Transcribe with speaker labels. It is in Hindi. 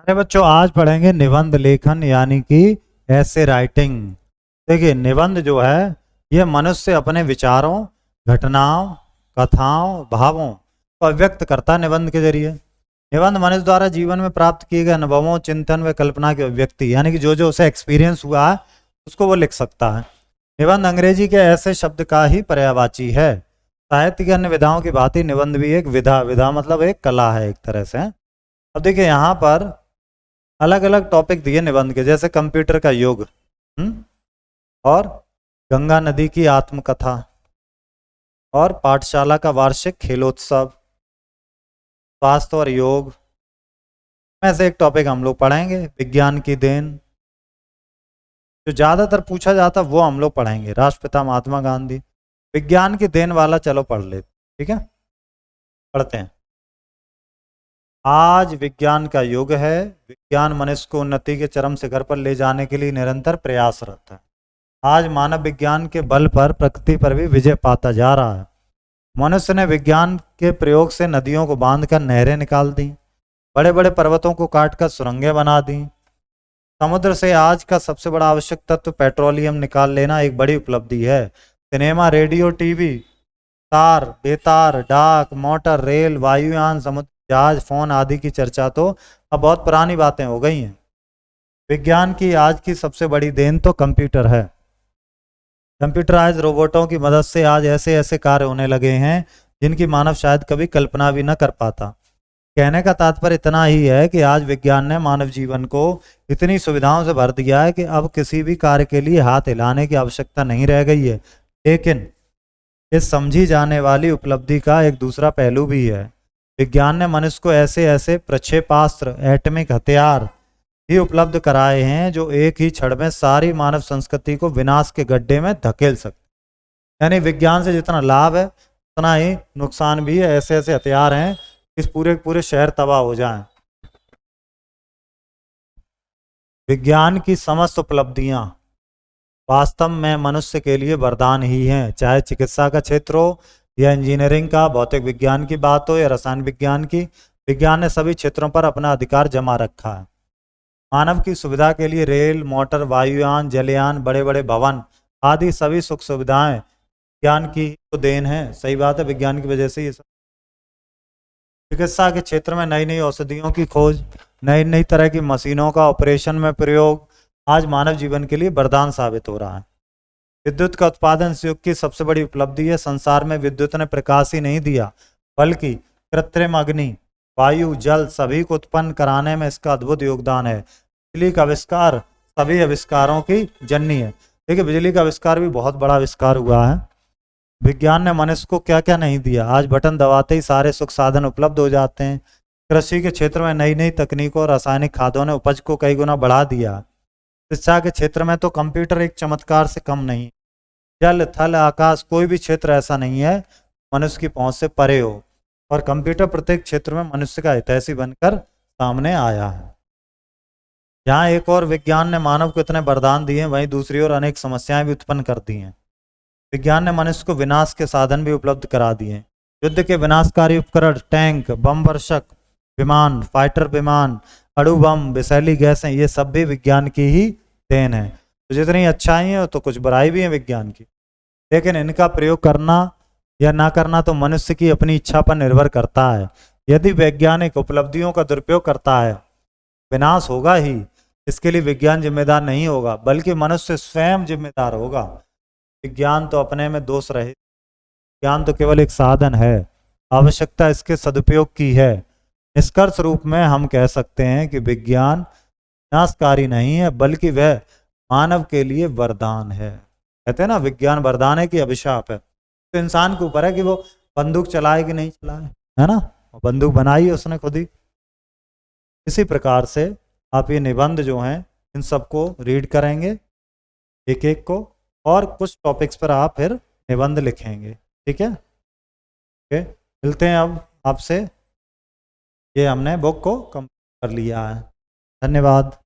Speaker 1: अरे बच्चों, आज पढ़ेंगे निबंध लेखन यानी कि ऐसे राइटिंग। देखिए, निबंध जो है ये मनुष्य अपने विचारों, घटनाओं, कथाओं, भावों को अभिव्यक्त करता है निबंध के जरिए। निबंध मनुष्य द्वारा जीवन में प्राप्त किए गए अनुभवों, चिंतन व कल्पना की अभिव्यक्ति, यानी कि जो जो उसे एक्सपीरियंस हुआ है उसको वो लिख सकता है। निबंध अंग्रेजी के ऐसे शब्द का ही पर्यायवाची है। साहित्य की अन्य विधाओं की भांति निबंध भी एक विधा विधा मतलब एक कला है एक तरह से। अब देखिए, यहाँ पर अलग अलग टॉपिक दिए निबंध के, जैसे कंप्यूटर का युग, और गंगा नदी की आत्मकथा, और पाठशाला का वार्षिक खेलोत्सव, स्वास्थ्य और योग में से एक टॉपिक हम लोग पढ़ेंगे, विज्ञान की देन। जो ज्यादातर पूछा जाता वो हम लोग पढ़ेंगे, राष्ट्रपिता महात्मा गांधी। विज्ञान की देन वाला चलो पढ़ ले, ठीक है, पढ़ते हैं। आज विज्ञान का युग है। विज्ञान मनुष्य को उन्नति के चरम शिखर पर ले जाने के लिए निरंतर प्रयासरत है। आज मानव विज्ञान के बल पर प्रकृति पर भी विजय पाता जा रहा है। मनुष्य ने विज्ञान के प्रयोग से नदियों को बांधकर नहरें निकाल दी, बड़े बड़े पर्वतों को काटकर सुरंगें बना दी। समुद्र से आज का सबसे बड़ा आवश्यक तत्व पेट्रोलियम निकाल लेना एक बड़ी उपलब्धि है। सिनेमा, रेडियो, टीवी, तार, बेतार, डाक, मोटर, रेल, वायुयान, समुद्र जहाज, फोन आदि की चर्चा तो अब बहुत पुरानी बातें हो गई हैं। विज्ञान की आज की सबसे बड़ी देन तो कंप्यूटर है। कंप्यूटराइज रोबोटों की मदद से आज ऐसे ऐसे कार्य होने लगे हैं जिनकी मानव शायद कभी कल्पना भी न कर पाता। कहने का तात्पर्य इतना ही है कि आज विज्ञान ने मानव जीवन को इतनी सुविधाओं से भर दिया है कि अब किसी भी कार्य के लिए हाथ हिलाने की आवश्यकता नहीं रह गई है। लेकिन इस समझी जाने वाली उपलब्धि का एक दूसरा पहलू भी है। विज्ञान ने मनुष्य को ऐसे ऐसे प्रक्षेपास्त्र, एटॉमिक हथियार ही उपलब्ध कराए हैं जो एक ही क्षण में सारी मानव संस्कृति को विनाश के गड्ढे में धकेल सकते। यानी विज्ञान से जितना लाभ है उतना ही नुकसान भी है। ऐसे ऐसे हथियार हैं इस पूरे पूरे शहर तबाह हो जाएं। विज्ञान की समस्त उपलब्धियां वास्तव में मनुष्य के लिए वरदान ही हैं, चाहे चिकित्सा का क्षेत्र हो या इंजीनियरिंग का, भौतिक विज्ञान की बात हो या रसायन विज्ञान की। विज्ञान ने सभी क्षेत्रों पर अपना अधिकार जमा रखा है। मानव की सुविधा के लिए रेल, मोटर, वायुयान, जलयान, बड़े बड़े भवन आदि सभी सुख सुविधाएं विज्ञान की तो देन है। सही बात है, विज्ञान की वजह से ये सब। चिकित्सा के क्षेत्र में नई नई औषधियों की खोज, नई नई तरह की मशीनों का ऑपरेशन में प्रयोग आज मानव जीवन के लिए वरदान साबित हो रहा है। विद्युत का उत्पादन इस युग की सबसे बड़ी उपलब्धि है। संसार में विद्युत ने प्रकाश ही नहीं दिया बल्कि कृत्रिम अग्नि, वायु, जल सभी को उत्पन्न कराने में इसका अद्भुत योगदान है। बिजली का आविष्कार सभी आविष्कारों की जननी है। देखिए, बिजली का आविष्कार भी बहुत बड़ा आविष्कार हुआ है। विज्ञान ने मनुष्य को क्या क्या नहीं दिया। आज बटन दबाते ही सारे सुख साधन उपलब्ध हो जाते हैं। कृषि के क्षेत्र में नई नई तकनीकों और रासायनिक खादों ने उपज को कई गुना बढ़ा दिया। शिक्षा के क्षेत्र में तो कंप्यूटर एक चमत्कार से कम नहीं। जल, थल, आकाश, कोई भी क्षेत्र ऐसा नहीं है मनुष्य की पहुंच से परे हो, और कंप्यूटर प्रत्येक क्षेत्र में मनुष्य का हितैषी बनकर सामने आया है। जहाँ एक और विज्ञान ने मानव को इतने वरदान दिए हैं, वहीं दूसरी ओर अनेक समस्याएं भी उत्पन्न कर दी हैं। विज्ञान ने मनुष्य को विनाश के साधन भी उपलब्ध करा दिए हैं। युद्ध के विनाशकारी उपकरण, टैंक, बम वर्षक विमान, फाइटर विमान, अणु बम, विषैली गैसें, ये सब भी विज्ञान की ही देन है। तो जितनी अच्छाई है तो कुछ बुराई भी है विज्ञान की, लेकिन इनका प्रयोग करना या ना करना तो मनुष्य की अपनी इच्छा पर निर्भर करता है। यदि वैज्ञानिक उपलब्धियों का दुरुपयोग करता है, विनाश होगा ही। इसके लिए विज्ञान जिम्मेदार नहीं होगा बल्कि मनुष्य स्वयं जिम्मेदार होगा। विज्ञान तो अपने में दोष रहे, ज्ञान तो केवल एक साधन है, आवश्यकता इसके सदुपयोग की है। निष्कर्ष रूप में हम कह सकते हैं कि विज्ञान विनाशकारी नहीं है बल्कि वह मानव के लिए वरदान है। कहते हैं ना, विज्ञान वरदान है कि अभिशाप है। तो इंसान के ऊपर है कि वो बंदूक चलाए कि नहीं चलाए, है ना। बंदूक बनाई है उसने खुद ही। इसी प्रकार से आप ये निबंध जो हैं इन सबको रीड करेंगे एक एक को, और कुछ टॉपिक्स पर आप फिर निबंध लिखेंगे, ठीक है। ओके, मिलते हैं अब आपसे। ये हमने बुक को कंप्लीट कर लिया है। धन्यवाद।